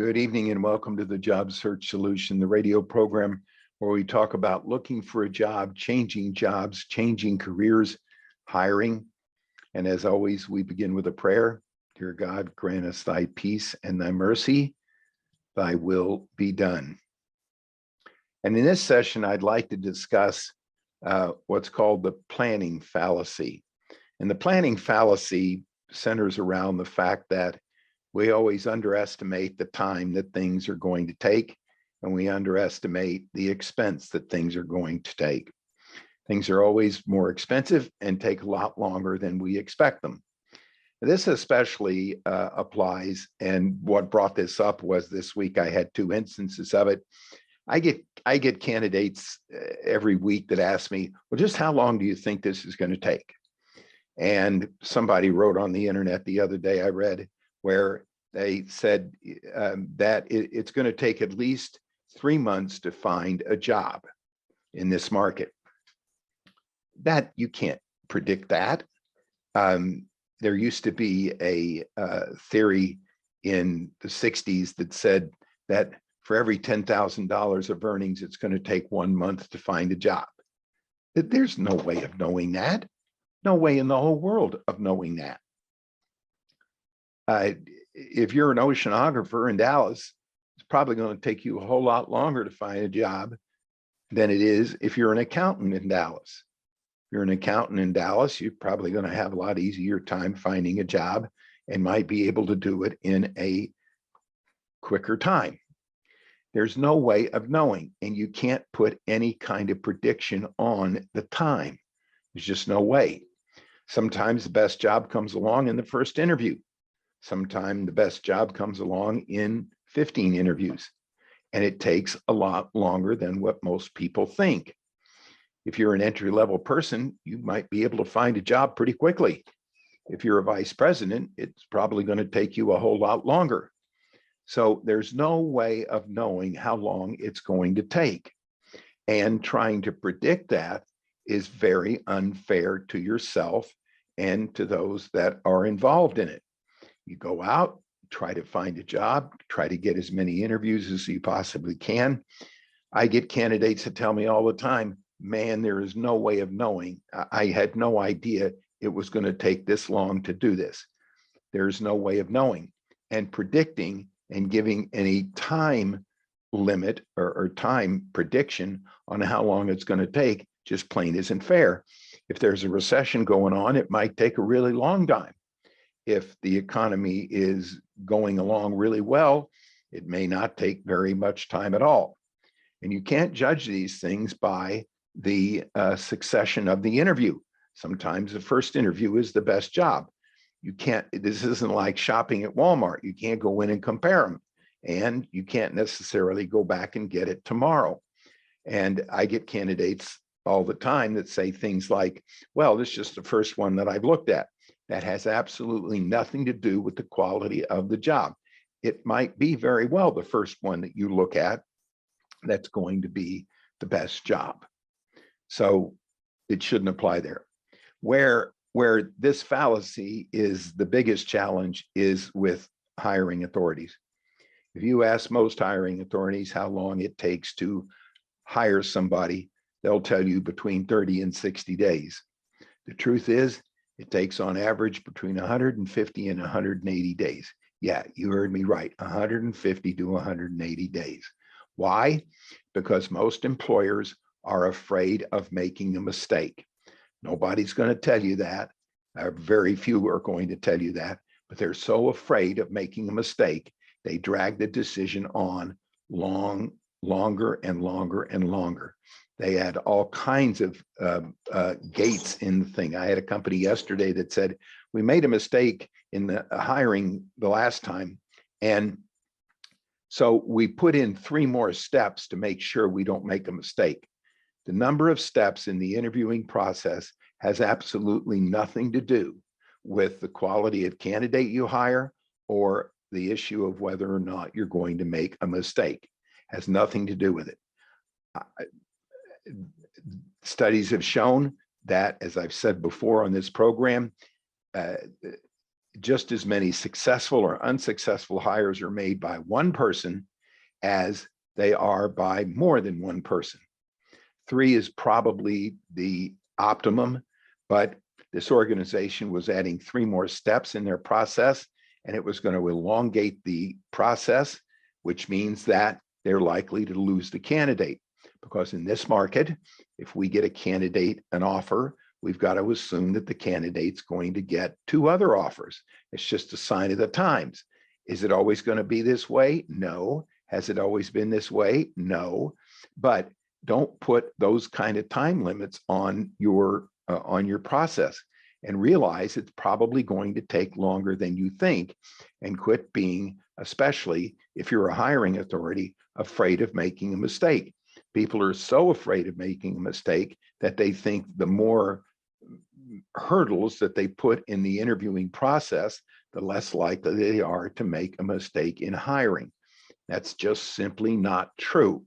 Good evening and welcome to the Job Search Solution, the radio program where we talk about looking for a job, changing jobs, changing careers, hiring. And as always, we begin with a prayer. Dear God, grant us thy peace and thy mercy, thy will be done. And in this session, I'd like to discuss what's called the planning fallacy. And the planning fallacy centers around the fact that we always underestimate the time that things are going to take, and we underestimate the expense that things are going to take. Things are always more expensive and take a lot longer than we expect them. This especially applies, and what brought this up was this week I had two instances of it. I get candidates every week that ask me, well, just how long do you think this is going to take? And somebody wrote on the internet the other day, I read, where they said that it's going to take at least 3 months to find a job in this market. That you can't predict that. There used to be a theory in the 60s that said that for every $10,000 of earnings, it's going to take 1 month to find a job. There's no way of knowing that. No way in the whole world of knowing that. If you're an oceanographer in Dallas, it's probably going to take you a whole lot longer to find a job than it is if you're an accountant in Dallas. If you're an accountant in Dallas, you're probably going to have a lot easier time finding a job and might be able to do it in a quicker time. There's no way of knowing, and you can't put any kind of prediction on the time. There's just no way. Sometimes the best job comes along in the first interview. Sometimes the best job comes along in 15 interviews, and it takes a lot longer than what most people think. If you're an entry-level person, you might be able to find a job pretty quickly. If you're a vice president, it's probably going to take you a whole lot longer. So there's no way of knowing how long it's going to take. And trying to predict that is very unfair to yourself and to those that are involved in it. You go out, try to find a job, try to get as many interviews as you possibly can. I get candidates that tell me all the time, man, there is no way of knowing. I had no idea it was going to take this long to do this. There's no way of knowing. And predicting and giving any time limit or time prediction on how long it's going to take just plain isn't fair. If there's a recession going on, it might take a really long time. If the economy is going along really well, it may not take very much time at all. And you can't judge these things by the succession of the interview. Sometimes the first interview is the best job. You can't, this isn't like shopping at Walmart. You can't go in and compare them. And you can't necessarily go back and get it tomorrow. And I get candidates all the time that say things like, well, this is just the first one that I've looked at. That has absolutely nothing to do with the quality of the job. It might be very well the first one that you look at that's going to be the best job. So it shouldn't apply there. Where this fallacy is the biggest challenge is with hiring authorities. If you ask most hiring authorities how long it takes to hire somebody, they'll tell you between 30 and 60 days. The truth is, it takes on average between 150 and 180 days. Yeah, you heard me right, 150 to 180 days. Why? Because most employers are afraid of making a mistake. Nobody's going to tell you that. Very few are going to tell you that, but they're so afraid of making a mistake, they drag the decision on longer and longer and longer. They had all kinds of gates in the thing. I had a company yesterday that said, we made a mistake in the hiring the last time. And so we put in 3 more steps to make sure we don't make a mistake. The number of steps in the interviewing process has absolutely nothing to do with the quality of candidate you hire or the issue of whether or not you're going to make a mistake. It has nothing to do with it. Studies have shown that, as I've said before on this program, just as many successful or unsuccessful hires are made by one person as they are by more than one person. 3 is probably the optimum, but this organization was adding 3 more steps in their process, and it was going to elongate the process, which means that they're likely to lose the candidate. Because in this market, if we get a candidate an offer, we've got to assume that the candidate's going to get 2 other offers. It's just a sign of the times. Is it always going to be this way? No. Has it always been this way? No. But don't put those kind of time limits on your process, and realize it's probably going to take longer than you think, and quit being, especially if you're a hiring authority, afraid of making a mistake. People are so afraid of making a mistake that they think the more hurdles that they put in the interviewing process, the less likely they are to make a mistake in hiring. That's just simply not true.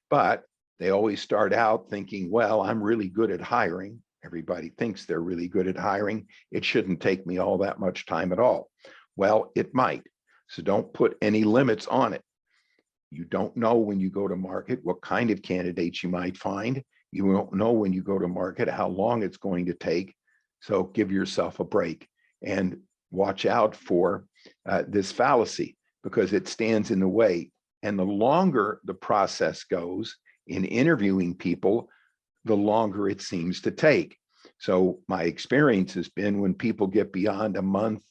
But they always start out thinking, well, I'm really good at hiring. Everybody thinks they're really good at hiring. It shouldn't take me all that much time at all. Well, it might. So don't put any limits on it. You don't know when you go to market what kind of candidates you might find. You don't know when you go to market how long it's going to take. So give yourself a break and watch out for this fallacy, because it stands in the way. And the longer the process goes in interviewing people, the longer it seems to take. So my experience has been when people get beyond a month,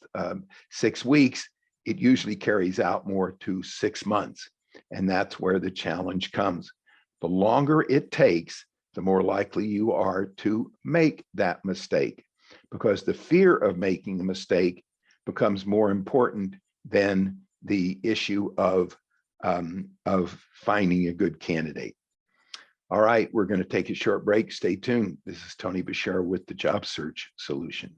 6 weeks, it usually carries out more to 6 months. And that's where the challenge comes. The longer it takes, the more likely you are to make that mistake, because the fear of making a mistake becomes more important than the issue of finding a good candidate. All right, we're going to take a short break. Stay tuned. This is Tony Bashir with the Job Search Solution.